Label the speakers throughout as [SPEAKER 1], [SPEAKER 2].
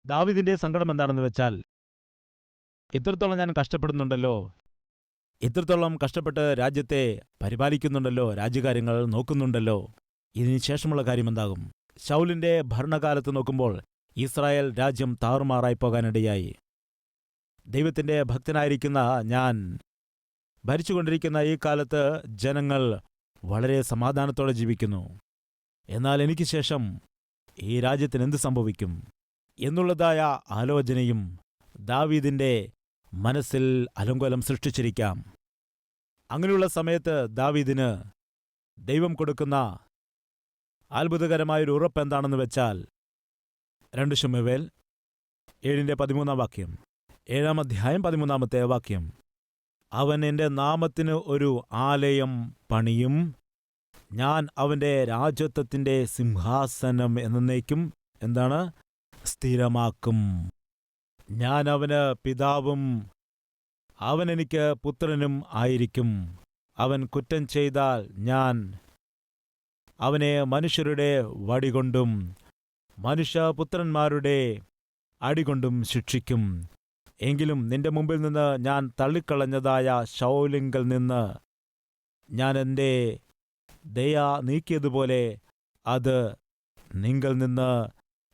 [SPEAKER 1] ദാവീദിന്റെ സങ്കടം എന്താണെന്ന് വെച്ചാൽ, ഇത്രത്തോളം ഞാൻ കഷ്ടപ്പെടുന്നുണ്ടല്ലോ, ഇത്രത്തോളം കഷ്ടപ്പെട്ട് രാജ്യത്തെ പരിപാലിക്കുന്നുണ്ടല്ലോ, രാജ്യകാര്യങ്ങൾ നോക്കുന്നുണ്ടല്ലോ, ഇതിന് ശേഷമുള്ള കാര്യമെന്താകും? ശൗലിന്റെ ഭരണകാലത്ത് നോക്കുമ്പോൾ ഇസ്രായേൽ രാജ്യം താറുമാറായി പോകാനിടയായി. ദൈവത്തിന്റെ ഭക്തനായിരിക്കുന്ന ഞാൻ ഭരിച്ചുകൊണ്ടിരിക്കുന്ന ഈ കാലത്ത് ജനങ്ങൾ വളരെ സമാധാനത്തോടെ ജീവിക്കുന്നു. എന്നാൽ എനിക്ക് ശേഷം ഈ രാജ്യത്തിന് എന്ത് സംഭവിക്കും എന്നുള്ളതായ ആലോചനയും ദാവീദിന്റെ മനസ്സിൽ അലങ്കോലം സൃഷ്ടിച്ചിരിക്കാം. അങ്ങനെയുള്ള സമയത്ത് ദാവീദിന് ദൈവം കൊടുക്കുന്ന അത്ഭുതകരമായൊരു ഉറപ്പ് എന്താണെന്ന് വെച്ചാൽ, 2 ശമൂവേൽ 7:13 വാക്യം, 7-ാം അധ്യായം 13-ാമത്തെ വാക്യം, അവൻ എൻ്റെ നാമത്തിന് ഒരു ആലയം പണിയും, ഞാൻ അവൻ്റെ രാജത്വത്തിൻ്റെ സിംഹാസനം എന്നേക്കും എന്താണ് സ്ഥിരമാക്കും. ഞാൻ അവന് പിതാവും അവൻ എനിക്ക് പുത്രനും ആയിരിക്കും. അവൻ കുറ്റം ചെയ്താൽ ഞാൻ അവനെ മനുഷ്യരുടെ വടികൊണ്ടും മനുഷ്യപുത്രന്മാരുടെ അടികൊണ്ടും ശിക്ഷിക്കും. എങ്കിലും നിന്റെ മുമ്പിൽ നിന്ന് ഞാൻ തള്ളിക്കളഞ്ഞതായ ശൗലിങ്കൽ നിന്ന് ഞാൻ എൻ്റെ ദയ നീക്കിയതുപോലെ അത് നിങ്കൽ നിന്ന്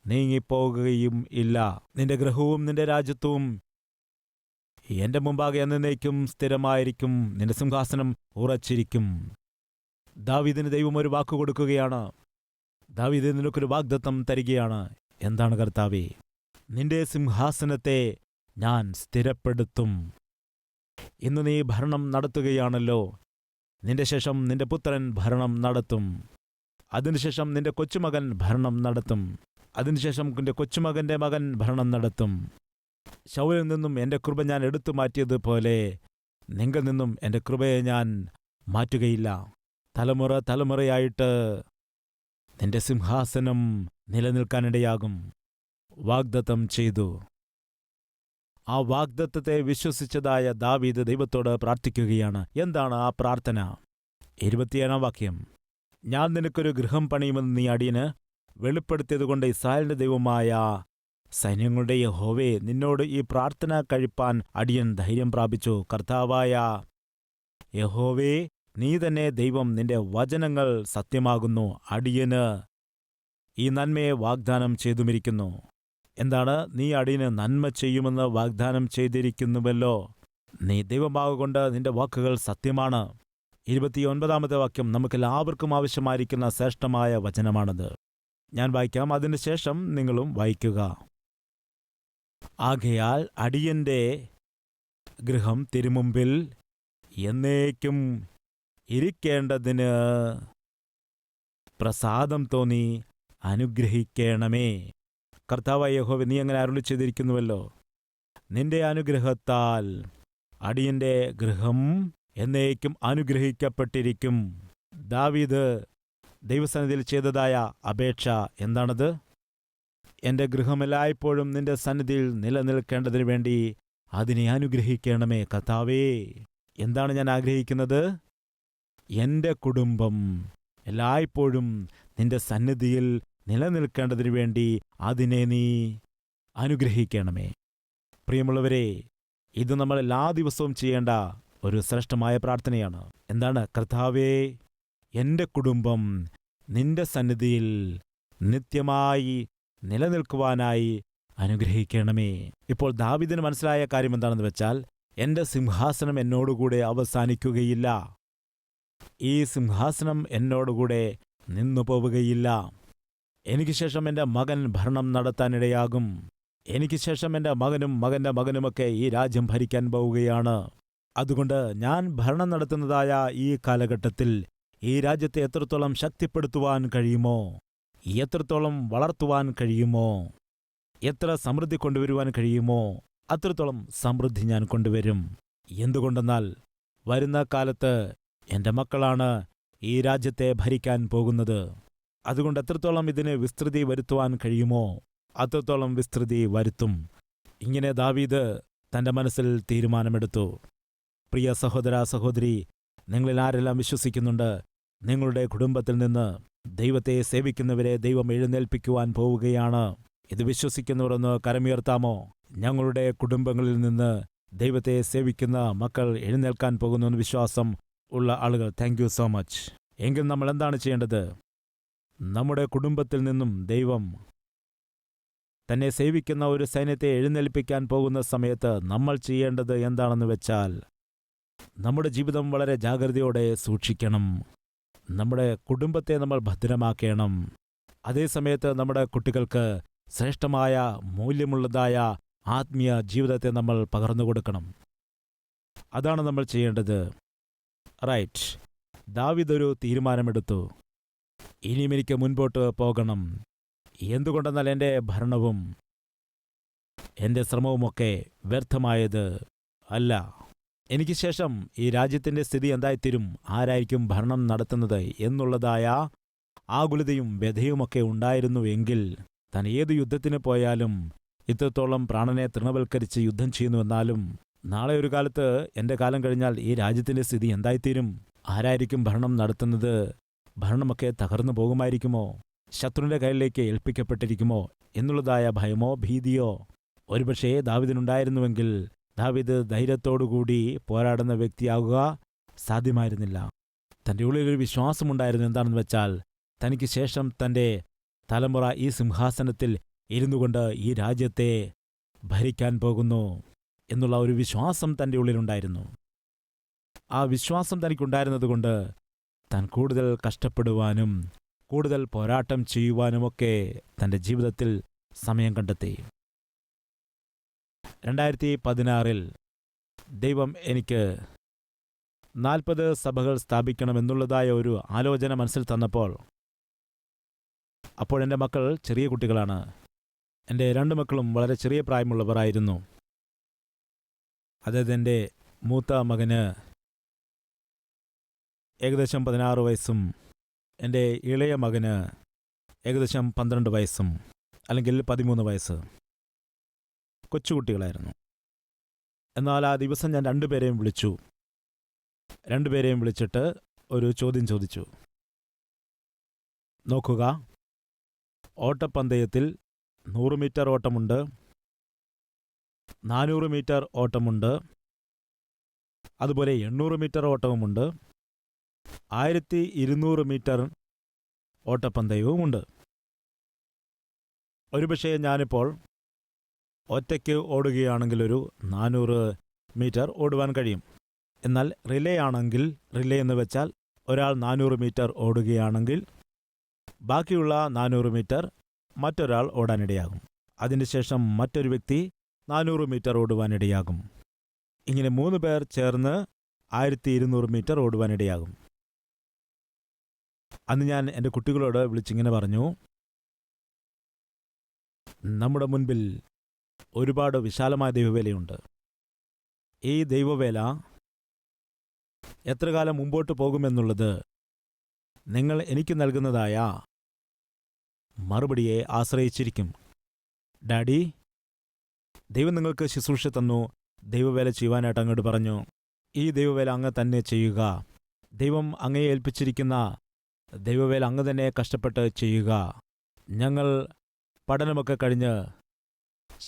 [SPEAKER 1] നീങ്ങിപ്പോകുകയും ഇല്ല. നിന്റെ ഗൃഹവും നിന്റെ രാജ്യത്വവും എന്റെ മുമ്പാകെ എന്നേക്കും സ്ഥിരമായിരിക്കും. നിന്റെ സിംഹാസനം ഉറച്ചിരിക്കും. ദാവീദിന് ദൈവം ഒരു വാക്കു കൊടുക്കുകയാണ്. ദാവീദ് നിനക്കൊരു വാഗ്ദത്തം തരികയാണ്. എന്താണ് കർത്താവേ? നിന്റെ സിംഹാസനത്തെ ഞാൻ സ്ഥിരപ്പെടുത്തും. ഇന്ന് നീ ഭരണം നടത്തുകയാണല്ലോ, നിന്റെ ശേഷം നിന്റെ പുത്രൻ ഭരണം നടത്തും. അതിനുശേഷം നിന്റെ കൊച്ചുമകൻ ഭരണം നടത്തും. അതിനുശേഷം നിന്റെ കൊച്ചുമകന്റെ മകൻ ഭരണം നടത്തും. ശൗലിൽ നിന്നും എൻ്റെ കൃപ ഞാൻ എടുത്തു മാറ്റിയതുപോലെ നിങ്ങൾ നിന്നും എൻ്റെ കൃപയെ ഞാൻ മാറ്റുകയില്ല. തലമുറ തലമുറയായിട്ട് നിന്റെ സിംഹാസനം നിലനിൽക്കാനിടയാകും. വാഗ്ദത്തം ചെയ്തു. ആ വാഗ്ദത്തത്തെ വിശ്വസിച്ചതായ ദാവീദ് ദൈവത്തോട് പ്രാർത്ഥിക്കുകയാണ്. എന്താണ് ആ പ്രാർത്ഥന? 27-ാം വാക്യം, ഞാൻ നിനക്കൊരു ഗൃഹം പണിയുമെന്ന് നീ അടിയന് വെളിപ്പെടുത്തിയതുകൊണ്ട് ഇസ്രായേലിന്റെ ദൈവമായ സൈന്യങ്ങളുടെ യഹോവേ, നിന്നോട് ഈ പ്രാർത്ഥന കഴിപ്പാൻ അടിയൻ ധൈര്യം പ്രാപിച്ചു. കർത്താവായ യഹോവേ, നീ തന്നെ ദൈവം, നിന്റെ വചനങ്ങൾ സത്യമാകുന്നു. അടിയന് ഈ നന്മയെ വാഗ്ദാനം ചെയ്തുമിരിക്കുന്നു. എന്താണ്? നീ അടിയന് നന്മ ചെയ്യുമെന്ന് വാഗ്ദാനം ചെയ്തിരിക്കുന്നുവല്ലോ. നീ ദൈവമാകൊണ്ട് നിന്റെ വാക്കുകൾ സത്യമാണ്. 29-ാമത്തെ വാക്യം നമുക്കെല്ലാവർക്കും ആവശ്യമായിരിക്കുന്ന ശ്രേഷ്ഠമായ വചനമാണത്. ഞാൻ വായിക്കാം, അതിനുശേഷം നിങ്ങളും വായിക്കുക. ആകയാൽ അടിയന്റെ ഗൃഹം തിരുമുമ്പിൽ എന്നേക്കും ഇരിക്കേണ്ടതിന് പ്രസാദം തോന്നി അനുഗ്രഹിക്കണമേ. കർത്താവായ യഹോവേ, നീ അങ്ങനെ അരുളി ചെയ്തിരിക്കുന്നുവല്ലോ. നിന്റെ അനുഗ്രഹത്താൽ അടിയന്റെ ഗൃഹം എന്നേക്കും അനുഗ്രഹിക്കപ്പെട്ടിരിക്കും. ദാവീദ് ദൈവസന്നിധിയിൽ ചെയ്തതായ അപേക്ഷ എന്താണത്? എൻ്റെ ഗൃഹമെല്ലായ്പ്പോഴും നിന്റെ സന്നിധിയിൽ നിലനിൽക്കേണ്ടതിനു വേണ്ടി അതിനെ അനുഗ്രഹിക്കണമേ. കർത്താവേ, എന്താണ് ഞാൻ ആഗ്രഹിക്കുന്നത്? എൻ്റെ കുടുംബം എല്ലായ്പ്പോഴും നിന്റെ സന്നിധിയിൽ നിലനിൽക്കേണ്ടതിനു വേണ്ടി അതിനെ നീ അനുഗ്രഹിക്കണമേ. പ്രിയമുള്ളവരെ, ഇത് നമ്മൾ എല്ലാ ദിവസവും ചെയ്യേണ്ട ഒരു ശ്രേഷ്ഠമായ പ്രാർത്ഥനയാണ്. എന്താണ്? കർത്താവേ, എൻ്റെ കുടുംബം നിന്റെ സന്നിധിയിൽ നിത്യമായി നിലനിൽക്കുവാനായി അനുഗ്രഹിക്കണമേ. ഇപ്പോൾ ദാവീദിന് മനസ്സിലായ കാര്യം എന്താണെന്ന് വെച്ചാൽ, എൻ്റെ സിംഹാസനം എന്നോടുകൂടെ അവസാനിക്കുകയില്ല. ഈ സിംഹാസനം എന്നോടുകൂടെ നിന്നു പോവുകയില്ല. എനിക്ക് ശേഷം എൻ്റെ മകൻ ഭരണം നടത്താനിടയാകും. എനിക്ക് ശേഷം എൻ്റെ മകനും മകൻ്റെ മകനുമൊക്കെ ഈ രാജ്യം ഭരിക്കാൻ പോവുകയാണ്. അതുകൊണ്ട് ഞാൻ ഭരണം നടത്തുന്നതായ ഈ കാലഘട്ടത്തിൽ ഈ രാജ്യത്തെ എത്രത്തോളം ശക്തിപ്പെടുത്തുവാൻ കഴിയുമോ, എത്രത്തോളം വളർത്തുവാൻ കഴിയുമോ, എത്ര സമൃദ്ധി കൊണ്ടുവരുവാൻ കഴിയുമോ, അത്രത്തോളം സമൃദ്ധി ഞാൻ കൊണ്ടുവരും. എന്തുകൊണ്ടെന്നാൽ വരുന്ന കാലത്ത് എൻ്റെ മക്കളാണ് ഈ രാജ്യത്തെ ഭരിക്കാൻ പോകുന്നത്. അതുകൊണ്ട് എത്രത്തോളം ഇതിന് വിസ്തൃതി വരുത്തുവാൻ കഴിയുമോ അത്രത്തോളം വിസ്തൃതി വരുത്തും. ഇങ്ങനെ ദാവീദ് തൻ്റെ മനസ്സിൽ തീരുമാനമെടുത്തു. പ്രിയ സഹോദര സഹോദരി, നിങ്ങളിൽ ആരെല്ലാം വിശ്വസിക്കുന്നുണ്ട് നിങ്ങളുടെ കുടുംബത്തിൽ നിന്ന് ദൈവത്തെ സേവിക്കുന്നവരെ ദൈവം എഴുന്നേൽപ്പിക്കുവാൻ പോവുകയാണ് ഇത് വിശ്വസിക്കുന്നവരൊന്ന് കരമുയർത്താമോ? ഞങ്ങളുടെ കുടുംബങ്ങളിൽ നിന്ന് ദൈവത്തെ സേവിക്കുന്ന മക്കൾ എഴുന്നേൽക്കാൻ പോകുന്ന വിശ്വാസം ഉള്ള ആളുകൾ, താങ്ക് യു സോ മച്ച്. എങ്കിൽ നമ്മൾ എന്താണ് ചെയ്യേണ്ടത്? നമ്മുടെ കുടുംബത്തിൽ നിന്നും ദൈവം തന്നെ സേവിക്കുന്ന ഒരു സൈന്യത്തെ എഴുന്നേൽപ്പിക്കാൻ പോകുന്ന സമയത്ത് നമ്മൾ ചെയ്യേണ്ടത് എന്താണെന്ന് വെച്ചാൽ, നമ്മുടെ ജീവിതം വളരെ ജാഗ്രതയോടെ സൂക്ഷിക്കണം. നമ്മുടെ കുടുംബത്തെ നമ്മൾ ഭദ്രമാക്കണം. അതേസമയത്ത് നമ്മുടെ കുട്ടികൾക്ക് ശ്രേഷ്ഠമായ മൂല്യമുള്ളതായ ആത്മീയ ജീവിതത്തെ നമ്മൾ പകർന്നു കൊടുക്കണം. അതാണ് നമ്മൾ ചെയ്യേണ്ടത്. റൈറ്റ്. ദാവീദ് ഒരു തീരുമാനമെടുത്തു. ഇനിയും എനിക്ക് മുൻപോട്ട് പോകണം. എന്തുകൊണ്ടെന്നാൽ എൻ്റെ ഭരണവും എൻ്റെ ശ്രമവുമൊക്കെ വ്യർത്ഥമായത് അല്ല. എനിക്ക് ശേഷം ഈ രാജ്യത്തിൻ്റെ സ്ഥിതി എന്തായിത്തീരും, ആരായിരിക്കും ഭരണം നടത്തുന്നത് എന്നുള്ളതായ ആകുലതയും വ്യഥയുമൊക്കെ ഉണ്ടായിരുന്നുവെങ്കിൽ താൻ ഏത് യുദ്ധത്തിന് പോയാലും, ഇത്രത്തോളം പ്രാണനെ തൃണവൽക്കരിച്ച് യുദ്ധം ചെയ്യുന്നുവെന്നാലും, നാളെ ഒരു കാലത്ത് എൻ്റെ കാലം കഴിഞ്ഞാൽ ഈ രാജ്യത്തിൻ്റെ സ്ഥിതി എന്തായിത്തീരും, ആരായിരിക്കും ഭരണം നടത്തുന്നത്, ഭരണമൊക്കെ തകർന്നു പോകുമായിരിക്കുമോ, ശത്രുവിൻ്റെ കയ്യിലേക്ക് ഏൽപ്പിക്കപ്പെട്ടിരിക്കുമോ എന്നുള്ളതായ ഭയമോ ഭീതിയോ ഒരുപക്ഷേ ദാവീദിനുണ്ടായിരുന്നുവെങ്കിൽ ദാവീദ് ധൈര്യത്തോടുകൂടി പോരാടുന്ന വ്യക്തിയാകുക സാധ്യമായിരുന്നില്ല. തൻ്റെ ഉള്ളിലൊരു വിശ്വാസമുണ്ടായിരുന്നു. എന്താണെന്ന് വെച്ചാൽ, തനിക്ക് ശേഷം തൻ്റെ തലമുറ ഈ സിംഹാസനത്തിൽ ഇരുന്നുകൊണ്ട് ഈ രാജ്യത്തെ ഭരിക്കാൻ പോകുന്നു എന്നുള്ള ഒരു വിശ്വാസം തൻ്റെ ഉള്ളിലുണ്ടായിരുന്നു. ആ വിശ്വാസം തനിക്കുണ്ടായിരുന്നതുകൊണ്ട് താൻ കൂടുതൽ കഷ്ടപ്പെടുവാനും കൂടുതൽ പോരാട്ടം ചെയ്യുവാനുമൊക്കെ തൻ്റെ ജീവിതത്തിൽ സമയം കണ്ടെത്തി. 2016 ദൈവം എനിക്ക് 40 സഭകൾ സ്ഥാപിക്കണമെന്നുള്ളതായ ഒരു ആലോചന മനസ്സിൽ തന്നപ്പോൾ, അപ്പോൾ എൻ്റെ മക്കൾ ചെറിയ കുട്ടികളാണ്. എൻ്റെ 2 മക്കളും വളരെ ചെറിയ പ്രായമുള്ളവരായിരുന്നു. അതായത് എൻ്റെ മൂത്ത മകന് ഏകദേശം 16 വയസ്സും എൻ്റെ ഇളയ മകന് ഏകദേശം 12 വയസ്സും അല്ലെങ്കിൽ 13 വയസ്സ്. കൊച്ചുകുട്ടികളായിരുന്നു. എന്നാൽ ആ ദിവസം ഞാൻ 2 പേരെയും വിളിച്ചു. 2 പേരെയും വിളിച്ചിട്ട് ഒരു ചോദ്യം ചോദിച്ചു. നോക്കുക, ഓട്ടപ്പന്തയത്തിൽ 100 മീറ്റർ ഓട്ടമുണ്ട്, 400 മീറ്റർ ഓട്ടമുണ്ട്, അതുപോലെ 800 മീറ്റർ ഓട്ടവുമുണ്ട്, 1200 മീറ്റർ ഓട്ടപ്പന്തയവുമുണ്ട്. ഒരുപക്ഷേ ഞാനിപ്പോൾ ഒറ്റയ്ക്ക് ഓടുകയാണെങ്കിൽ ഒരു 400 മീറ്റർ ഓടുവാൻ കഴിയും. എന്നാൽ റിലേ ആണെങ്കിൽ, റിലേ എന്ന് വെച്ചാൽ ഒരാൾ 400 മീറ്റർ ഓടുകയാണെങ്കിൽ ബാക്കിയുള്ള 400 മീറ്റർ മറ്റൊരാൾ ഓടാനിടയാകും. അതിനുശേഷം മറ്റൊരു വ്യക്തി 400 മീറ്റർ ഓടുവാനിടയാകും. ഇങ്ങനെ 3 പേർ ചേർന്ന് 1200 മീറ്റർ ഓടുവാനിടയാകും. അന്ന് ഞാൻ എൻ്റെ കുട്ടികളോട് വിളിച്ചിങ്ങനെ പറഞ്ഞു, നമ്മുടെ മുൻപിൽ ഒരുപാട് വിശാലമായ ദൈവവേലയുണ്ട്. ഈ ദൈവവേല എത്ര കാലം മുമ്പോട്ട് പോകുമെന്നുള്ളത് നിങ്ങൾ എനിക്ക് നൽകുന്നതായ മറുപടിയെ ആശ്രയിച്ചിരിക്കും. ഡാഡി, ദൈവം നിങ്ങൾക്ക് ശുശ്രൂഷ തന്നു, ദൈവവേല ചെയ്യുവാനായിട്ട് അങ്ങോട്ട് പറഞ്ഞു. ഈ ദൈവവേല അങ്ങ് തന്നെ ചെയ്യുക. ദൈവം അങ്ങയെ ഏൽപ്പിച്ചിരിക്കുന്ന ദൈവവേല അങ്ങ് തന്നെ കഷ്ടപ്പെട്ട് ചെയ്യുക. ഞങ്ങൾ പഠനമൊക്കെ കഴിഞ്ഞ്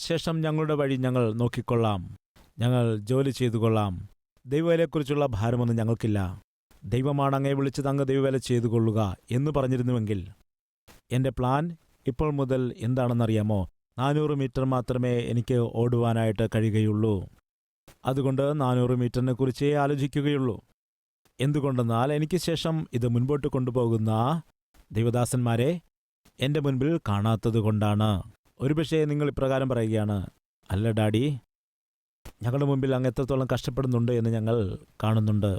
[SPEAKER 1] ശേഷം ഞങ്ങളുടെ വഴി ഞങ്ങൾ നോക്കിക്കൊള്ളാം, ഞങ്ങൾ ജോലി ചെയ്തുകൊള്ളാം. ദൈവവേലയെക്കുറിച്ചുള്ള ഭാരമൊന്നും ഞങ്ങൾക്കില്ല. ദൈവമാണ് അങ്ങയെ വിളിച്ചത്, അങ്ങ് ദൈവവേല ചെയ്തുകൊള്ളുക എന്ന് പറഞ്ഞിരുന്നുവെങ്കിൽ എൻ്റെ പ്ലാൻ ഇപ്പോൾ മുതൽ എന്താണെന്നറിയാമോ? 400 മീറ്റർ മാത്രമേ എനിക്ക് ഓടുവാനായിട്ട് കഴിയുകയുള്ളൂ. അതുകൊണ്ട് 400 മീറ്ററിനെ കുറിച്ചേ ആലോചിക്കുകയുള്ളൂ. എന്തുകൊണ്ടെന്നാൽ എനിക്ക് ശേഷം ഇത് മുൻപോട്ട് കൊണ്ടുപോകുന്ന ദൈവദാസന്മാരെ എൻ്റെ മുൻപിൽ കാണാത്തതുകൊണ്ടാണ്. ഒരുപക്ഷേ നിങ്ങൾ ഇപ്രകാരം പറയുകയാണ്, അല്ല ഡാഡി, ഞങ്ങളുടെ മുമ്പിൽ അങ്ങ് എത്രത്തോളം കഷ്ടപ്പെടുന്നുണ്ട് എന്ന് ഞങ്ങൾ കാണുന്നുണ്ട്.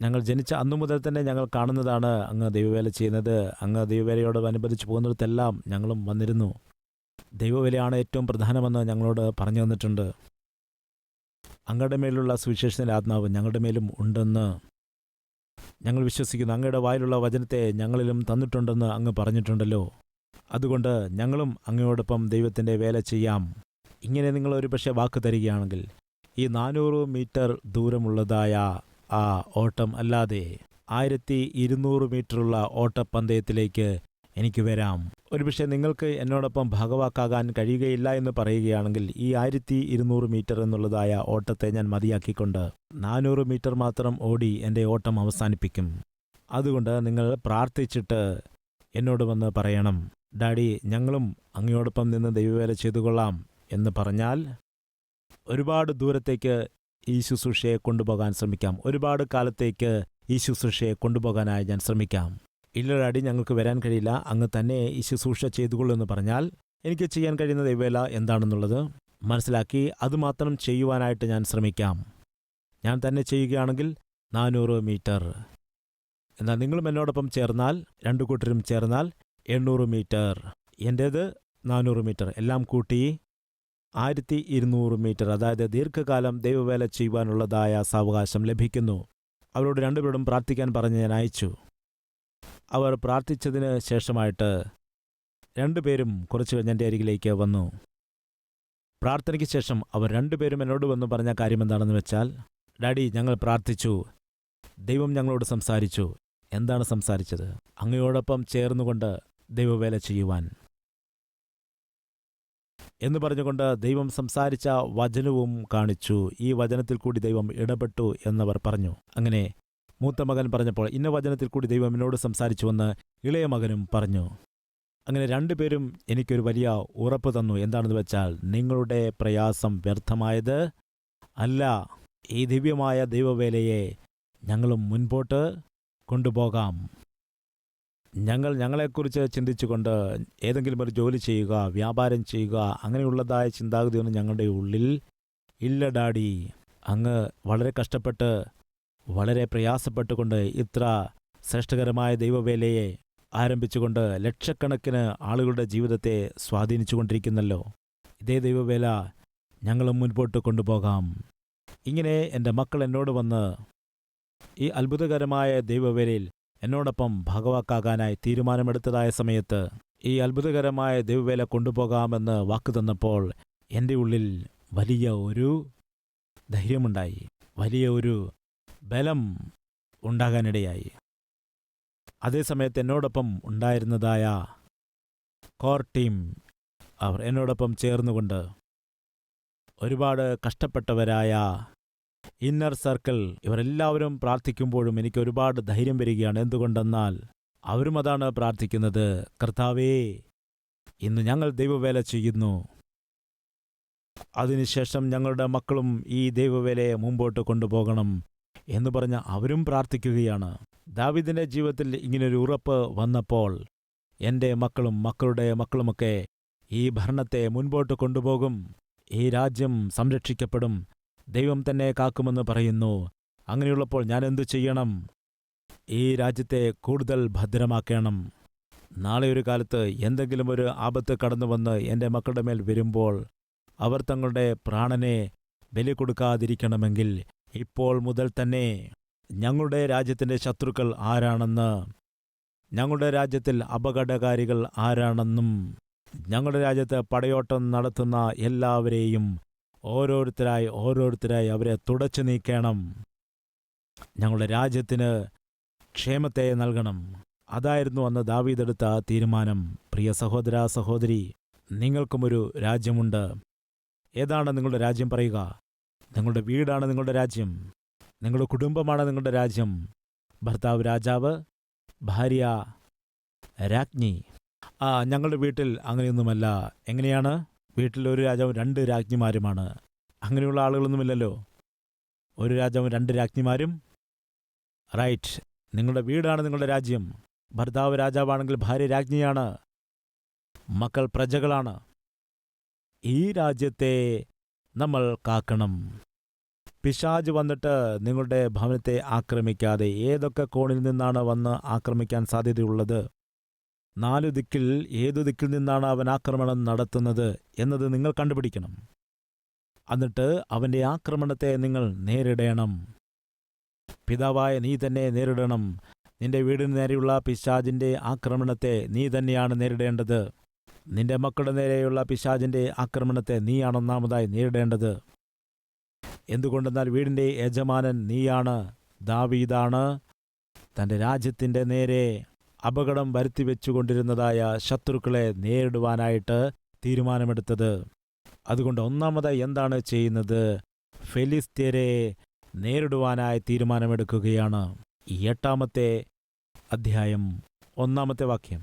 [SPEAKER 1] ഞങ്ങൾ ജനിച്ച അന്നു മുതൽ തന്നെ ഞങ്ങൾ കാണുന്നതാണ് അങ്ങ് ദൈവവേല ചെയ്യുന്നത്. അങ്ങ് ദൈവവേലയോട് അനുബന്ധിച്ച് പോകുന്നിടത്തെല്ലാം ഞങ്ങളും വന്നിരുന്നു. ദൈവവേലയാണ് ഏറ്റവും പ്രധാനമെന്ന് ഞങ്ങളോട് പറഞ്ഞു തന്നിട്ടുണ്ട്. അങ്ങയുടെ മേലുള്ള സുവിശേഷത്തിൻ്റെ ആത്മാവ് ഞങ്ങളുടെ മേലും ഉണ്ടെന്ന് ഞങ്ങൾ വിശ്വസിക്കുന്നു. അങ്ങയുടെ വായിലുള്ള വചനത്തെ ഞങ്ങളിലും തന്നിട്ടുണ്ടെന്ന് അങ്ങ് പറഞ്ഞിട്ടുണ്ടല്ലോ. അതുകൊണ്ട് ഞങ്ങളും അങ്ങയോടൊപ്പം ദൈവത്തിൻ്റെ വേല ചെയ്യാം. ഇങ്ങനെ നിങ്ങൾ ഒരു പക്ഷേ വാക്ക് തരികയാണെങ്കിൽ ഈ 400 മീറ്റർ ദൂരമുള്ളതായ ആ ഓട്ടം അല്ലാതെ 1200 മീറ്ററുള്ള ഓട്ടപ്പന്തയത്തിലേക്ക് എനിക്ക് വരാം. ഒരുപക്ഷെ നിങ്ങൾക്ക് എന്നോടൊപ്പം ഭാഗവാക്കാകാൻ കഴിയുകയില്ല എന്ന് പറയുകയാണെങ്കിൽ ഈ 1200 മീറ്റർ എന്നുള്ളതായ ഓട്ടത്തെ ഞാൻ മതിയാക്കിക്കൊണ്ട് 400 മീറ്റർ മാത്രം ഓടി എൻ്റെ ഓട്ടം അവസാനിപ്പിക്കും. അതുകൊണ്ട് നിങ്ങൾ പ്രാർത്ഥിച്ചിട്ട് എന്നോട് വന്ന് പറയണം, ഡാഡി ഞങ്ങളും അങ്ങയോടൊപ്പം നിന്ന് ദൈവവേല ചെയ്തുകൊള്ളാം എന്ന് പറഞ്ഞാൽ ഒരുപാട് ദൂരത്തേക്ക് ഈ ശുശ്രൂഷയെ കൊണ്ടുപോകാൻ ശ്രമിക്കാം. ഒരുപാട് കാലത്തേക്ക് ഈ ശുശ്രൂഷയെ കൊണ്ടുപോകാനായി ഞാൻ ശ്രമിക്കാം. ഇല്ല ഡാഡി ഞങ്ങൾക്ക് വരാൻ കഴിയില്ല, അങ്ങ് തന്നെ ഈ ശുശ്രൂഷ ചെയ്തുകൊള്ളൂ എന്ന് പറഞ്ഞാൽ എനിക്ക് ചെയ്യാൻ കഴിയുന്ന ദൈവവേല എന്താണെന്നുള്ളത് മനസ്സിലാക്കി അതുമാത്രം ചെയ്യുവാനായിട്ട് ഞാൻ ശ്രമിക്കാം. ഞാൻ തന്നെ ചെയ്യുകയാണെങ്കിൽ 400 മീറ്റർ. എന്നാൽ നിങ്ങളും എന്നോടൊപ്പം ചേർന്നാൽ, രണ്ടു കൂട്ടരും ചേർന്നാൽ 800 മീറ്റർ. എൻ്റേത് 400 മീറ്റർ. എല്ലാം കൂട്ടി 1200 മീറ്റർ. അതായത് ദീർഘകാലം ദൈവവേല ചെയ്യുവാനുള്ളതായ സാവകാശം ലഭിക്കുന്നു. അവരോട് രണ്ടുപേരും പ്രാർത്ഥിക്കാൻ പറഞ്ഞ് ഞാൻ അയച്ചു. അവർ പ്രാർത്ഥിച്ചതിന് ശേഷമായിട്ട് രണ്ടുപേരും കുറച്ച് കഴിഞ്ഞ് എൻ്റെ അരികിലേക്ക് വന്നു. പ്രാർത്ഥനയ്ക്ക് ശേഷം അവർ രണ്ടുപേരും എന്നോട് വന്നു പറഞ്ഞ കാര്യം എന്താണെന്ന് വെച്ചാൽ, ഡാഡി ഞങ്ങൾ പ്രാർത്ഥിച്ചു, ദൈവം ഞങ്ങളോട് സംസാരിച്ചു. എന്താണ് സംസാരിച്ചത്? അങ്ങയോടൊപ്പം ചേർന്നുകൊണ്ട് ദൈവവേല ചെയ്യുവാൻ എന്ന് പറഞ്ഞുകൊണ്ട് ദൈവം സംസാരിച്ച വചനവും കാണിച്ചു. ഈ വചനത്തിൽ കൂടി ദൈവം ഇടപെട്ടു എന്നവർ പറഞ്ഞു. അങ്ങനെ മൂത്ത മകൻ പറഞ്ഞപ്പോൾ ഇന്ന വചനത്തിൽ കൂടി ദൈവം എന്നോട് സംസാരിച്ചുവെന്ന് ഇളയ മകനും പറഞ്ഞു. അങ്ങനെ രണ്ടുപേരും എനിക്കൊരു വലിയ ഉറപ്പ് തന്നു. എന്താണെന്ന് വെച്ചാൽ, നിങ്ങളുടെ പ്രയാസം വ്യർത്ഥമായത് അല്ല. ഈ ദിവ്യമായ ദൈവവേലയെ ഞങ്ങളും മുൻപോട്ട് കൊണ്ടുപോകാം. ഞങ്ങളെക്കുറിച്ച് ചിന്തിച്ചുകൊണ്ട് ഏതെങ്കിലും ഒരു ജോലി ചെയ്യുക, വ്യാപാരം ചെയ്യുക, അങ്ങനെയുള്ളതായ ചിന്താഗതിയൊന്നും ഞങ്ങളുടെ ഉള്ളിൽ ഇല്ല ഡാഡി. അങ്ങ് വളരെ കഷ്ടപ്പെട്ട് വളരെ പ്രയാസപ്പെട്ടുകൊണ്ട് ഇത്ര ശ്രേഷ്ഠകരമായ ദൈവവേലയെ ആരംഭിച്ചുകൊണ്ട് ലക്ഷക്കണക്കിന് ആളുകളുടെ ജീവിതത്തെ സ്വാധീനിച്ചുകൊണ്ടിരിക്കുന്നല്ലോ. ഇതേ ദൈവവേല ഞങ്ങളും മുൻപോട്ട് കൊണ്ടുപോകാം. ഇങ്ങനെ എൻ്റെ മക്കൾ എന്നോട് വന്ന് ഈ അത്ഭുതകരമായ ദൈവവേലയിൽ എന്നോടൊപ്പം ഭാഗവാക്കാകാനായി തീരുമാനമെടുത്തതായ സമയത്ത് ഈ അത്ഭുതകരമായ ദൈവവേല കൊണ്ടുപോകാമെന്ന് വാക്ക് തന്നപ്പോൾ എൻ്റെ ഉള്ളിൽ വലിയ ഒരു ധൈര്യമുണ്ടായി, വലിയ ഒരു ബലം ഉണ്ടാകാനിടയായി. അതേസമയത്ത് എന്നോടൊപ്പം ഉണ്ടായിരുന്നതായ കോർ ടീം, അവർ എന്നോടൊപ്പം ചേർന്നുകൊണ്ട് ഒരുപാട് കഷ്ടപ്പെട്ടവരായ ഇന്നർ സർക്കിൾ, ഇവരെല്ലാവരും പ്രാർത്ഥിക്കുമ്പോഴും എനിക്ക് ഒരുപാട് ധൈര്യം വരികയാണ്. എന്തുകൊണ്ടെന്നാൽ അവരും അതാണ് പ്രാർത്ഥിക്കുന്നത്, കർത്താവേ ഇന്ന് ഞങ്ങൾ ദൈവവേല ചെയ്യുന്നു, അതിനുശേഷം ഞങ്ങളുടെ മക്കളും ഈ ദൈവവേലയെ മുമ്പോട്ട് കൊണ്ടുപോകണം എന്ന് പറഞ്ഞ് അവരും പ്രാർത്ഥിക്കുകയാണ്. ദാവീദിന്റെ ജീവിതത്തിൽ ഇങ്ങനൊരു ഉറപ്പ് വന്നപ്പോൾ എൻ്റെ മക്കളും മക്കളുടെ മക്കളുമൊക്കെ ഈ ഭരണത്തെ മുൻപോട്ട് കൊണ്ടുപോകും, ഈ രാജ്യം സംരക്ഷിക്കപ്പെടും, ദൈവം തന്നെ കാക്കുമെന്ന് പറയുന്നു. അങ്ങനെയുള്ളപ്പോൾ ഞാൻ എന്തു ചെയ്യണം? ഈ രാജ്യത്തെ കൂടുതൽ ഭദ്രമാക്കണം. നാളെ ഒരു കാലത്ത് എന്തെങ്കിലും ഒരു ആപത്ത് കടന്നു വന്ന് എൻ്റെ മക്കളുടെ മേൽ വരുമ്പോൾ അവർ തങ്ങളുടെ പ്രാണനെ ബലി കൊടുക്കാതിരിക്കണമെങ്കിൽ ഇപ്പോൾ മുതൽ തന്നെ ഞങ്ങളുടെ രാജ്യത്തിൻ്റെ ശത്രുക്കൾ ആരാണെന്ന്, ഞങ്ങളുടെ രാജ്യത്തിൽ അപകടകാരികൾ ആരാണെന്നും, ഞങ്ങളുടെ രാജ്യത്ത് പടയോട്ടം നടത്തുന്ന എല്ലാവരെയും ഓരോരുത്തരായി അവരെ തുടച്ചു നീക്കണം. ഞങ്ങളുടെ രാജ്യത്തിന് ക്ഷേമത്തെ നൽകണം. അതായിരുന്നു അന്ന് ദാവീദെടുത്ത തീരുമാനം. പ്രിയ സഹോദര സഹോദരി, നിങ്ങൾക്കുമൊരു രാജ്യമുണ്ട്. ഏതാണ് നിങ്ങളുടെ രാജ്യം? പറയുക. നിങ്ങളുടെ വീടാണ് നിങ്ങളുടെ രാജ്യം, നിങ്ങളുടെ കുടുംബമാണ് നിങ്ങളുടെ രാജ്യം. ഭർത്താവ് രാജാവ്, ഭാര്യ രാജ്ഞി. ഞങ്ങളുടെ വീട്ടിൽ അങ്ങനെയൊന്നുമല്ല. എങ്ങനെയാണ്? വീട്ടിൽ ഒരു രാജാവും 2 രാജ്ഞിമാരുമാണ്. അങ്ങനെയുള്ള ആളുകളൊന്നുമില്ലല്ലോ. ഒരു രാജാവും 2 രാജ്ഞിമാരും. റൈറ്റ്. നിങ്ങളുടെ വീടാണ് നിങ്ങളുടെ രാജ്യം. ഭർത്താവ് രാജാവാണെങ്കിൽ ഭാര്യ രാജ്ഞിയാണ്, മക്കൾ പ്രജകളാണ്. ഈ രാജ്യത്തെ നമ്മൾ കാക്കണം. പിശാച് വന്നിട്ട് നിങ്ങളുടെ ഭവനത്തെ ആക്രമിക്കാതെ ഏതൊക്കെ കോണിൽ നിന്നാണ് വന്ന് ആക്രമിക്കാൻ സാധ്യതയുള്ളത്, 4 ദിക്കിൽ ഏതു ദിക്കിൽ നിന്നാണ് അവൻ ആക്രമണം നടത്തുന്നത് എന്നത് നിങ്ങൾ കണ്ടുപിടിക്കണം. എന്നിട്ട് അവൻ്റെ ആക്രമണത്തെ നിങ്ങൾ നേരിടണം. പിതാവായ നീ തന്നെ നേരിടണം. നിന്റെ വീടിന് നേരെയുള്ള പിശാചിൻ്റെ ആക്രമണത്തെ നീ തന്നെയാണ് നേരിടേണ്ടത്. നിന്റെ മക്കളുടെ നേരെയുള്ള പിശാചിൻ്റെ ആക്രമണത്തെ നീയാണ് ഒന്നാമതായി നേരിടേണ്ടത്. എന്തുകൊണ്ടെന്നാൽ വീടിൻ്റെ യജമാനൻ നീയാണ്, ദാവീദാണ്. തൻ്റെ രാജ്യത്തിൻ്റെ നേരെ അപകടം വരുത്തിവെച്ചുകൊണ്ടിരുന്നതായ ശത്രുക്കളെ നേരിടുവാനായിട്ട് തീരുമാനമെടുത്തത്. അതുകൊണ്ട് ഒന്നാമതായി എന്താണ് ചെയ്യുന്നത്? ഫെലിസ്ത്യരെ നേരിടുവാനായി തീരുമാനമെടുക്കുകയാണ്. 8-ാമത്തെ അധ്യായം 1-ാമത്തെ വാക്യം.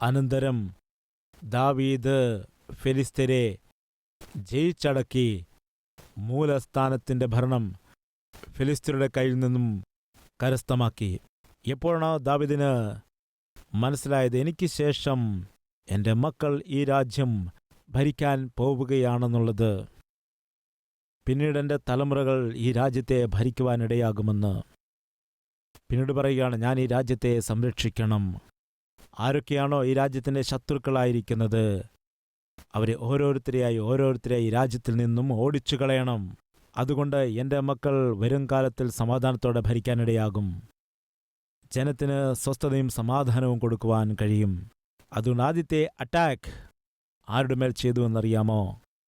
[SPEAKER 1] അനന്തരം ദാവീദ് ഫെലിസ്ത്യരെ ജയിച്ചടക്കി മൂലസ്ഥാനത്തിൻ്റെ ഭരണം ഫെലിസ്ത്യരുടെ കയ്യിൽ നിന്നും കരസ്ഥമാക്കി. എപ്പോഴാണ് ദാവീദിന് മനസ്സിലായത്, എനിക്ക് ശേഷം എൻ്റെ മക്കൾ ഈ രാജ്യം ഭരിക്കാൻ പോവുകയാണെന്നുള്ളത്, പിന്നീട് എൻ്റെ തലമുറകൾ ഈ രാജ്യത്തെ ഭരിക്കുവാനിടയാകുമെന്ന്. പിന്നീട് പറയുകയാണ്, ഞാൻ ഈ രാജ്യത്തെ സംരക്ഷിക്കണം. ആരൊക്കെയാണോ ഈ രാജ്യത്തിൻ്റെ ശത്രുക്കളായിരിക്കുന്നത് അവരെ ഓരോരുത്തരെയായി ഈ രാജ്യത്തിൽ നിന്നും ഓടിച്ചു കളയണം. അതുകൊണ്ട് എൻ്റെ മക്കൾ വരും കാലത്തിൽ സമാധാനത്തോടെ ഭരിക്കാനിടയാകും. ജനത്തിന് സ്വസ്ഥതയും സമാധാനവും കൊടുക്കുവാൻ കഴിയും. അതുകൊണ്ട് ആദ്യത്തെ അറ്റാക്ക് ആരുടെ മേൽ ചെയ്തു എന്നറിയാമോ?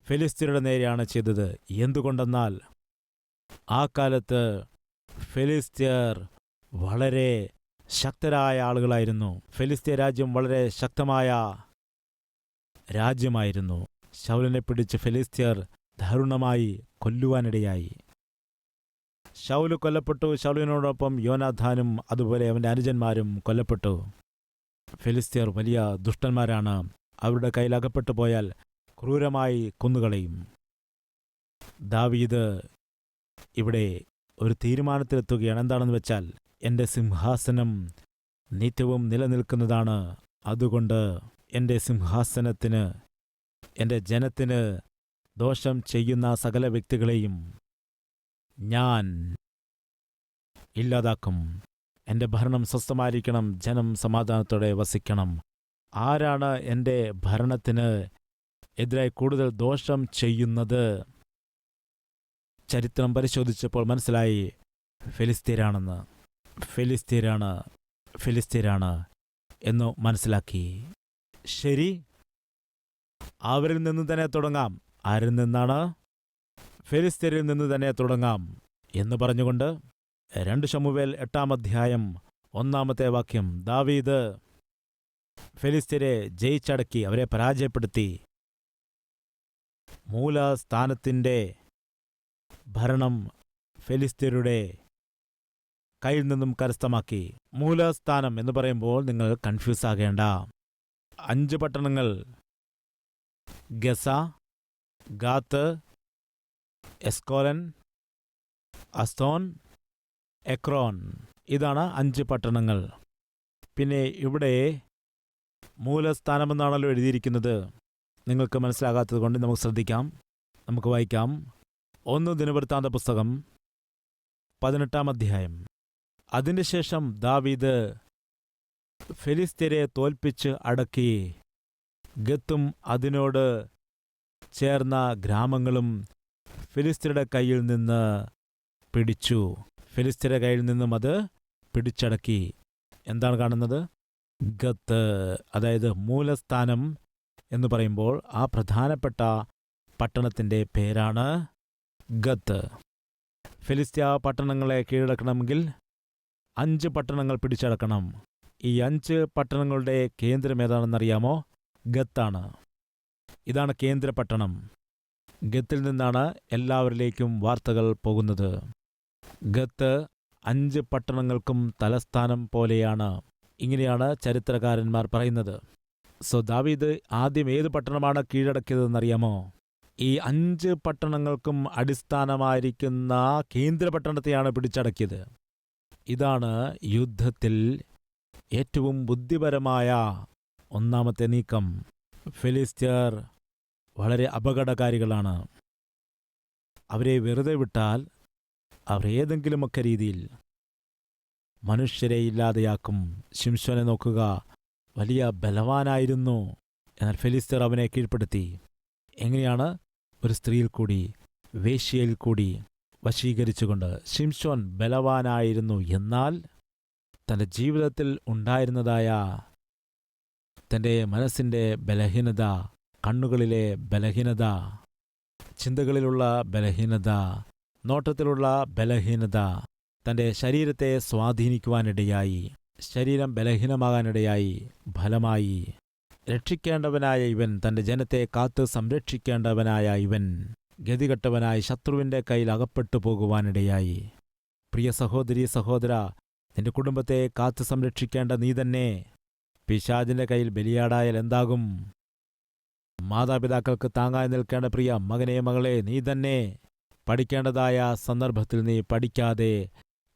[SPEAKER 1] ഫെലിസ്ത്യരുടെ നേരെയാണ് ചെയ്തത്. എന്തുകൊണ്ടെന്നാൽ ആ കാലത്ത് ഫെലിസ്ത്യർ വളരെ ശക്തരായ ആളുകളായിരുന്നു. ഫെലിസ്ത്യ രാജ്യം വളരെ ശക്തമായ രാജ്യമായിരുന്നു. ശൗലിനെ പിടിച്ച് ഫെലിസ്ത്യർ ദാരുണമായി കൊല്ലുവാനിടയായി. ശൗല് കൊല്ലപ്പെട്ടു. ശൗലിനോടൊപ്പം യോനാഥാനും അതുപോലെ അവൻ്റെ അനുജന്മാരും കൊല്ലപ്പെട്ടു. ഫെലിസ്ത്യർ വലിയ ദുഷ്ടന്മാരാണ്. അവരുടെ കയ്യിൽ അകപ്പെട്ടു പോയാൽ ക്രൂരമായി കൊന്നുകളയും. ദാവീദ് ഇവിടെ ഒരു തീരുമാനത്തിലെത്തുകയാണ്. എന്താണെന്ന് വെച്ചാൽ, എൻ്റെ സിംഹാസനം നിത്യവും നിലനിൽക്കുന്നതാണ്. അതുകൊണ്ട് എൻ്റെ സിംഹാസനത്തിന്, എൻ്റെ ജനത്തിന് ദോഷം ചെയ്യുന്ന സകല വ്യക്തികളെയും ഞാൻ ഇല്ലാതാക്കും. എൻ്റെ ഭരണം സ്വസ്ഥമായിരിക്കണം. ജനം സമാധാനത്തോടെ വസിക്കണം. ആരാണ് എൻ്റെ ഭരണത്തിന് എതിരായി കൂടുതൽ ദോഷം ചെയ്യുന്നത്? ചരിത്രം പരിശോധിച്ചപ്പോൾ മനസ്സിലായി, ഫെലിസ്ത്യരാണ് എന്നു മനസ്സിലാക്കി. ശരി, അവരിൽ നിന്ന് തന്നെ തുടങ്ങാം. ആരിൽ നിന്നാണ്? ഫെലിസ്ത്യരിൽ നിന്ന് തന്നെ തുടങ്ങാം എന്ന് പറഞ്ഞുകൊണ്ട് 2 ശമൂവേൽ 8-ാം അധ്യായം 1-ാമത്തെ വാക്യം. ദാവീദ് ഫെലിസ്ത്യരെ ജയിച്ചടക്കി, അവരെ പരാജയപ്പെടുത്തി, മൂലസ്ഥാനത്തിൻ്റെ ഭരണം ഫെലിസ്ത്യരുടെ കയ്യിൽ നിന്നും കരസ്ഥമാക്കി. മൂലസ്ഥാനം എന്ന് പറയുമ്പോൾ നിങ്ങൾ കൺഫ്യൂസ് ആകേണ്ട. 5 പട്ടണങ്ങൾ: ഗസ, ഗാത്ത്, എസ്കോലൻ, അസ്തോൻ, എക്രോൻ. ഇതാണ് 5 പട്ടണങ്ങൾ. പിന്നെ ഇവിടെ മൂലസ്ഥാനമെന്നാണല്ലോ എഴുതിയിരിക്കുന്നത്. നിങ്ങൾക്ക് മനസ്സിലാകാത്തത് കൊണ്ട് നമുക്ക് ശ്രദ്ധിക്കാം, നമുക്ക് വായിക്കാം. 1 ദിനവൃത്താന്ത പുസ്തകം 18-ാം അധ്യായം. അതിൻ്റെ ശേഷം ദാവീദ് ഫെലിസ്ത്യരെ തോൽപ്പിച്ച് അടക്കി, ഗത്തും അതിനോട് ചേർന്ന ഗ്രാമങ്ങളും ഫെലിസ്ത്യരുടെ കയ്യിൽ നിന്ന് പിടിച്ചു. ഫെലിസ്ത്യരുടെ കയ്യിൽ നിന്നും അത് പിടിച്ചടക്കി. എന്താണ് കാണുന്നത്? ഗത്ത്, അതായത് മൂലസ്ഥാനം എന്ന് പറയുമ്പോൾ ആ പ്രധാനപ്പെട്ട പട്ടണത്തിൻ്റെ പേരാണ് ഗത്ത്. ഫെലിസ്ത്യ പട്ടണങ്ങളെ കീഴടക്കണമെങ്കിൽ 5 പട്ടണങ്ങൾ പിടിച്ചടക്കണം. ഈ 5 പട്ടണങ്ങളുടെ കേന്ദ്രം ഏതാണെന്നറിയാമോ? ഗത്താണ്. ഇതാണ് കേന്ദ്ര പട്ടണം. ഗത്തിൽ നിന്നാണ് എല്ലാവരിലേക്കും വാർത്തകൾ പോകുന്നത്. ഗത്ത് 5 പട്ടണങ്ങൾക്കും തലസ്ഥാനം പോലെയാണ്. ഇങ്ങനെയാണ് ചരിത്രകാരന്മാർ പറയുന്നത്. ദാവീദ് ആദ്യം ഏത് പട്ടണമാണ് കീഴടക്കിയതെന്നറിയാമോ? ഈ 5 പട്ടണങ്ങൾക്കും അടിസ്ഥാനമായിരിക്കുന്ന കേന്ദ്ര പട്ടണത്തെയാണ് പിടിച്ചടക്കിയത്. ഇതാണ് യുദ്ധത്തിൽ ഏറ്റവും ബുദ്ധിപരമായ 1-ാമത്തെ നീക്കം. ഫെലിസ്ത്യർ വളരെ അപകടകാരികളാണ്. അവരെ വെറുതെ വിട്ടാൽ അവർ ഏതെങ്കിലുമൊക്കെ രീതിയിൽ മനുഷ്യരെ ഇല്ലാതെയാക്കും. ശിംശോനെ നോക്കുക, വലിയ ബലവാനായിരുന്നു. എന്നാൽ ഫെലിസ്ത്യർ അവനെ കീഴ്പ്പെടുത്തി. എങ്ങനെയാണ്? ഒരു സ്ത്രീയിൽ കൂടി, വേശ്യയിൽ കൂടി വശീകരിച്ചുകൊണ്ട്. ശിംശോൻ ബലവാനായിരുന്നു. എന്നാൽ തൻ്റെ ജീവിതത്തിൽ ഉണ്ടായിരുന്നതായ തൻ്റെ മനസ്സിൻ്റെ ബലഹീനത, കണ്ണുകളിലെ ബലഹീനത, ചിന്തകളിലുള്ള ബലഹീനത, നോട്ടത്തിലുള്ള ബലഹീനത തൻ്റെ ശരീരത്തെ സ്വാധീനിക്കുവാനിടയായി. ശരീരം ബലഹീനമാകാനിടയായി. ഫലമായി രക്ഷിക്കേണ്ടവനായ ഇവൻ, തന്റെ ജനത്തെ കാത്ത് സംരക്ഷിക്കേണ്ടവനായ ഇവൻ ഗതികെട്ടവനായി ശത്രുവിൻ്റെ കയ്യിൽ അകപ്പെട്ടു പോകുവാനിടയായി. പ്രിയ സഹോദരീ സഹോദര, നിന്റെ കുടുംബത്തെ കാത്ത് സംരക്ഷിക്കേണ്ട നീ തന്നെ പിശാചിന്റെ കയ്യിൽ ബലിയാടായാൽ എന്താകും? മാതാപിതാക്കൾക്ക് താങ്ങായി നിൽക്കേണ്ട പ്രിയ മകനെ മകളെ, നീ തന്നെ പഠിക്കേണ്ടതായ സന്ദർഭത്തിൽ നീ പഠിക്കാതെ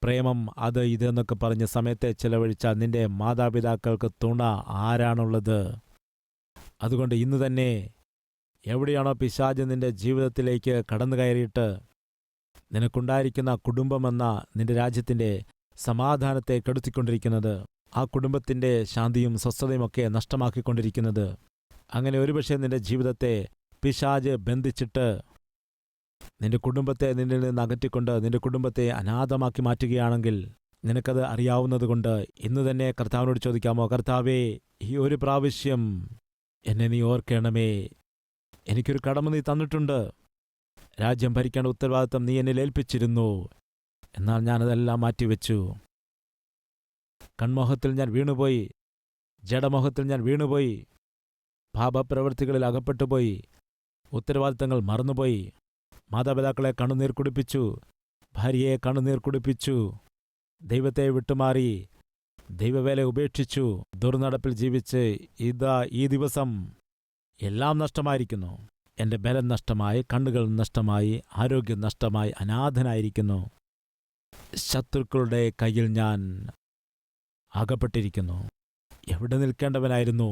[SPEAKER 1] പ്രേമം അത് ഇതെന്നൊക്കെ പറഞ്ഞ് സമയത്തെ ചെലവഴിച്ചാൽ നിന്റെ മാതാപിതാക്കൾക്ക് തുണ ആരാണുള്ളത്? അതുകൊണ്ട് ഇന്ന് തന്നെ എവിടെയാണോ പിശാച് നിന്റെ ജീവിതത്തിലേക്ക് കടന്നു കയറിയിട്ട് നിനക്കുണ്ടായിരിക്കുന്ന കുടുംബമെന്ന നിന്റെ രാജ്യത്തിൻ്റെ സമാധാനത്തെ കെടുത്തിക്കൊണ്ടിരിക്കുന്നത്, ആ കുടുംബത്തിൻ്റെ ശാന്തിയും സ്വസ്ഥതയുമൊക്കെ നഷ്ടമാക്കിക്കൊണ്ടിരിക്കുന്നത്, അങ്ങനെ ഒരുപക്ഷെ നിന്റെ ജീവിതത്തെ പിശാച് ബന്ധിച്ചിട്ട് നിന്റെ കുടുംബത്തെ നിന്നിൽ നിന്ന് അകറ്റിക്കൊണ്ട് നിന്റെ കുടുംബത്തെ അനാഥമാക്കി മാറ്റുകയാണെങ്കിൽ നിനക്കത് അറിയാവുന്നതുകൊണ്ട് ഇന്ന് തന്നെ കർത്താവിനോട് ചോദിക്കാമോ, കർത്താവേ, ഈ ഒരു പ്രാവശ്യം എന്നെ നീ ഓർക്കണമേ. എനിക്കൊരു കടമ നീ തന്നിട്ടുണ്ട്. രാജ്യം ഭരിക്കേണ്ട ഉത്തരവാദിത്തം നീ എന്നിൽ ഏൽപ്പിച്ചിരുന്നു. എന്നാൽ ഞാനതെല്ലാം മാറ്റിവെച്ചു. കൺമോഹത്തിൽ ഞാൻ വീണുപോയി, ജഡമോഹത്തിൽ ഞാൻ വീണുപോയി, പാപപ്രവൃത്തികളിൽ അകപ്പെട്ടുപോയി, ഉത്തരവാദിത്തങ്ങൾ മറന്നുപോയി, മാതാപിതാക്കളെ കണ്ണുനീർ കുടിപ്പിച്ചു, ഭാര്യയെ കണ്ണുനീർ കുടിപ്പിച്ചു, ദൈവത്തെ വിട്ടുമാറി, ദൈവവേല ഉപേക്ഷിച്ചു, ദുർനടപ്പിൽ ജീവിച്ച് ഇതാ ഈ ദിവസം എല്ലാം നഷ്ടമായിരിക്കുന്നു. എൻ്റെ ബലം നഷ്ടമായി, കണ്ണുകൾ നഷ്ടമായി, ആരോഗ്യം നഷ്ടമായി, അനാഥനായിരിക്കുന്നു. ശത്രുക്കളുടെ കയ്യിൽ ഞാൻ അകപ്പെട്ടിരിക്കുന്നു. എവിടെ നിൽക്കേണ്ടവനായിരുന്നു,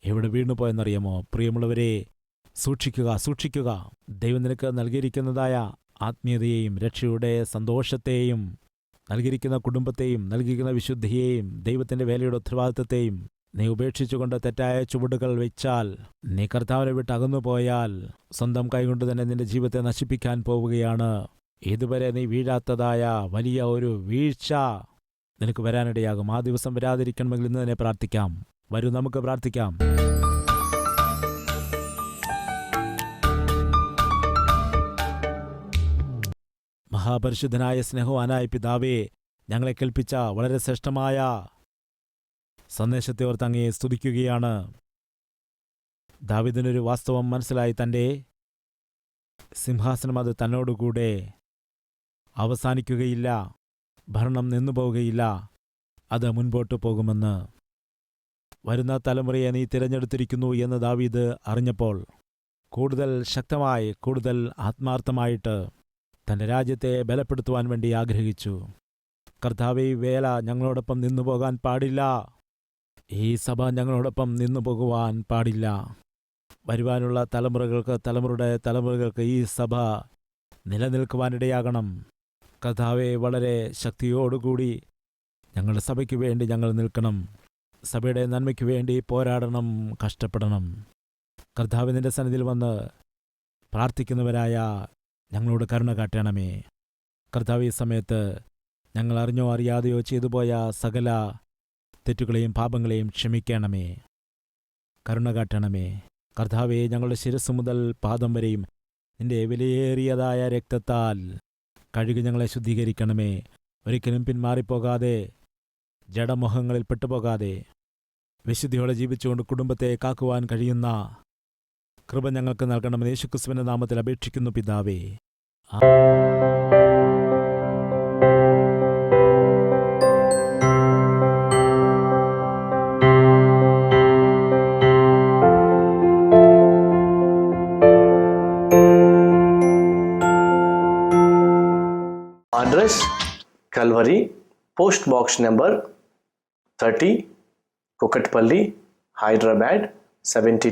[SPEAKER 1] എവിടെ വീണുപോയെന്നറിയാമോ? പ്രിയമുള്ളവരെ, സൂക്ഷിക്കുക, സൂക്ഷിക്കുക. ദൈവം നിനക്ക് നൽകിയിരിക്കുന്നതായ ആത്മീയതയെയും രക്ഷയുടെ സന്തോഷത്തെയും നൽകിയിരിക്കുന്ന കുടുംബത്തെയും നൽകിയിരിക്കുന്ന വിശുദ്ധിയെയും ദൈവത്തിൻ്റെ വേലയുടെ ഉത്തരവാദിത്തത്തെയും നീ ഉപേക്ഷിച്ചുകൊണ്ട് തെറ്റായ ചുവടുകൾ വെച്ചാൽ, നീ കർത്താവിനെ വിട്ട് അകന്നുപോയാൽ സ്വന്തം കൈകൊണ്ട് തന്നെ നിന്റെ ജീവിതത്തെ നശിപ്പിക്കാൻ പോവുകയാണ്. ഇതുവരെ നീ വീഴാത്തതായ വലിയ ഒരു വീഴ്ച നിനക്ക് വരാനിടയാകും. ആ ദിവസം വരാതിരിക്കണമെങ്കിൽ ഇന്ന് തന്നെ പ്രാർത്ഥിക്കാം. വരൂ, നമുക്ക് പ്രാർത്ഥിക്കാം. മഹാപരിശുദ്ധനായ സ്നേഹവാനായ പിതാവേ, ഞങ്ങളെ കേൾപ്പിച്ച വളരെ ശ്രേഷ്ഠമായ സന്ദേശത്തെ ഓർത്ത് അങ്ങയെ സ്തുതിക്കുകയാണ്. ദാവീദിനൊരു വാസ്തവം മനസ്സിലായി, തൻ്റെ സിംഹാസനം അത് തന്നോടുകൂടെ അവസാനിക്കുകയില്ല, ഭരണം നിന്നുപോവുകയില്ല, അത് മുൻപോട്ട് പോകുമെന്ന്. വരുന്ന തലമുറയെ നീ തിരഞ്ഞെടുത്തിരിക്കുന്നു എന്ന് ദാവീദ് അറിഞ്ഞപ്പോൾ കൂടുതൽ ശക്തമായി, കൂടുതൽ ആത്മാർത്ഥമായിട്ട് തൻ്റെ രാജ്യത്തെ ബലപ്പെടുത്തുവാൻ വേണ്ടി ആഗ്രഹിച്ചു. കർത്താവേ, ഈ വേല ഞങ്ങളോടൊപ്പം നിന്നുപോകാൻ പാടില്ല, ഈ സഭ ഞങ്ങളോടൊപ്പം നിന്നുപോകുവാൻ പാടില്ല. വരുവാനുള്ള തലമുറയുടെ തലമുറകൾക്ക് ഈ സഭ നിലനിൽക്കുവാനിടയാകണം. കർത്താവേ, വളരെ ശക്തിയോടുകൂടി ഞങ്ങളുടെ സഭയ്ക്ക് വേണ്ടി ഞങ്ങൾ നിൽക്കണം. സഭയുടെ നന്മയ്ക്ക് വേണ്ടി പോരാടണം, കഷ്ടപ്പെടണം. കർത്താവ് നിന്റെ സന്നിധിയിൽ വന്ന് പ്രാർത്ഥിക്കുന്നവരായ ഞങ്ങളോട് കരുണ കാട്ടണമേ. കർത്താവ്, ഈ സമയത്ത് ഞങ്ങൾ അറിഞ്ഞോ അറിയാതെയോ ചെയ്തുപോയ സകല തെറ്റുകളെയും പാപങ്ങളെയും ക്ഷമിക്കണമേ, കരുണ കാട്ടണമേ. കർത്താവെ, ഞങ്ങളുടെ ശിരസ് മുതൽ പാദം വരെയും നിന്റെ വിലയേറിയതായ രക്തത്താൽ കഴുകി ഞങ്ങളെ ശുദ്ധീകരിക്കണമേ. ഒരിക്കലും പിന്മാറിപ്പോകാതെ, ജഡമോഹങ്ങളിൽ പെട്ടുപോകാതെ വിശുദ്ധിയോടെ ജീവിച്ചുകൊണ്ട് കുടുംബത്തെ കാക്കുവാൻ കഴിയുന്ന കൃപ ഞങ്ങൾക്ക് നൽകണമെന്ന് യേശുക്രിസ്തുവിന്റെ നാമത്തിൽ അപേക്ഷിക്കുന്നു പിതാവേ.
[SPEAKER 2] Address Calvary, Post Box number 30, Kukatpalli, Hyderabad 72.